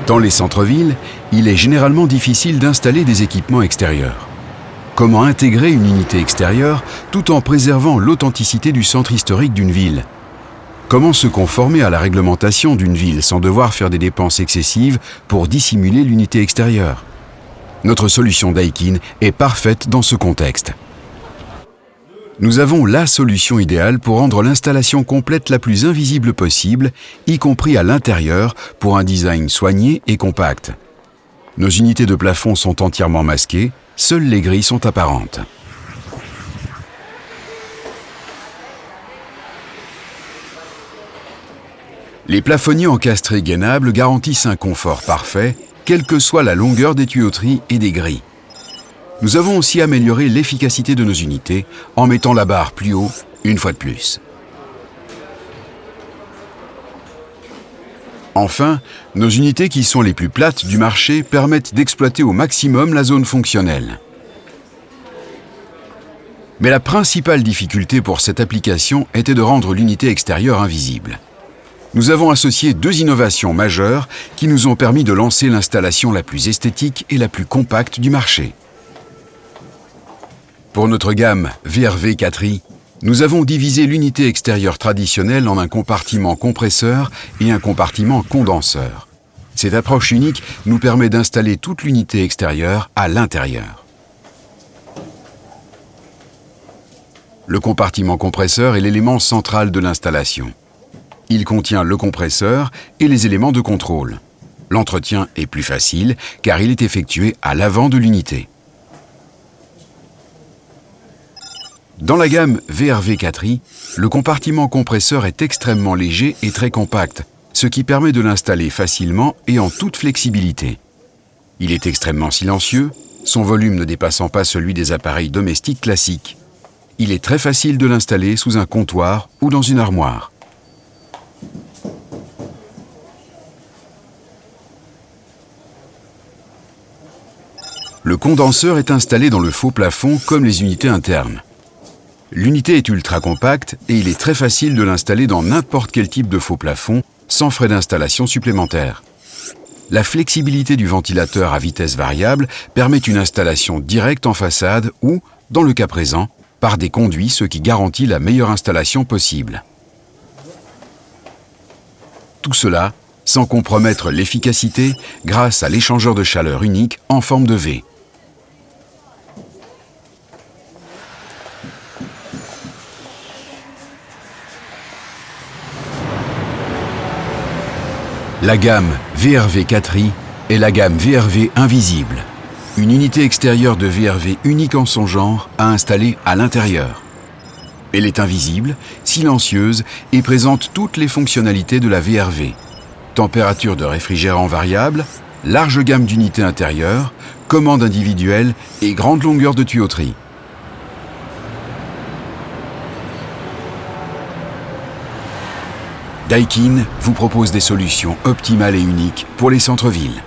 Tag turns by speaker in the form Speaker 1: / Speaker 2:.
Speaker 1: Dans les centres-villes, il est généralement difficile d'installer des équipements extérieurs. Comment intégrer une unité extérieure tout en préservant l'authenticité du centre historique d'une ville? Comment se conformer à la réglementation d'une ville sans devoir faire des dépenses excessives pour dissimuler l'unité extérieure? Notre solution Daikin est parfaite dans ce contexte. Nous avons la solution idéale pour rendre l'installation complète la plus invisible possible, y compris à l'intérieur, pour un design soigné et compact. Nos unités de plafond sont entièrement masquées, seules les grilles sont apparentes. Les plafonniers encastrés gainables garantissent un confort parfait, quelle que soit la longueur des tuyauteries et des grilles. Nous avons aussi amélioré l'efficacité de nos unités en mettant la barre plus haut, une fois de plus. Enfin, nos unités qui sont les plus plates du marché permettent d'exploiter au maximum la zone fonctionnelle. Mais la principale difficulté pour cette application était de rendre l'unité extérieure invisible. Nous avons associé deux innovations majeures qui nous ont permis de lancer l'installation la plus esthétique et la plus compacte du marché. Pour notre gamme VRV 4i, nous avons divisé l'unité extérieure traditionnelle en un compartiment compresseur et un compartiment condenseur. Cette approche unique nous permet d'installer toute l'unité extérieure à l'intérieur. Le compartiment compresseur est l'élément central de l'installation. Il contient le compresseur et les éléments de contrôle. L'entretien est plus facile car il est effectué à l'avant de l'unité. Dans la gamme VRV 4i, le compartiment compresseur est extrêmement léger et très compact, ce qui permet de l'installer facilement et en toute flexibilité. Il est extrêmement silencieux, son volume ne dépassant pas celui des appareils domestiques classiques. Il est très facile de l'installer sous un comptoir ou dans une armoire. Le condenseur est installé dans le faux plafond comme les unités internes. L'unité est ultra compacte et il est très facile de l'installer dans n'importe quel type de faux plafond sans frais d'installation supplémentaires. La flexibilité du ventilateur à vitesse variable permet une installation directe en façade ou, dans le cas présent, par des conduits, ce qui garantit la meilleure installation possible. Tout cela sans compromettre l'efficacité grâce à l'échangeur de chaleur unique en forme de V. La gamme VRV 4i est la gamme VRV invisible, une unité extérieure de VRV unique en son genre à installer à l'intérieur. Elle est invisible, silencieuse et présente toutes les fonctionnalités de la VRV. Température de réfrigérant variable, large gamme d'unités intérieures, commande individuelle et grande longueur de tuyauterie. Daikin vous propose des solutions optimales et uniques pour les centres-villes.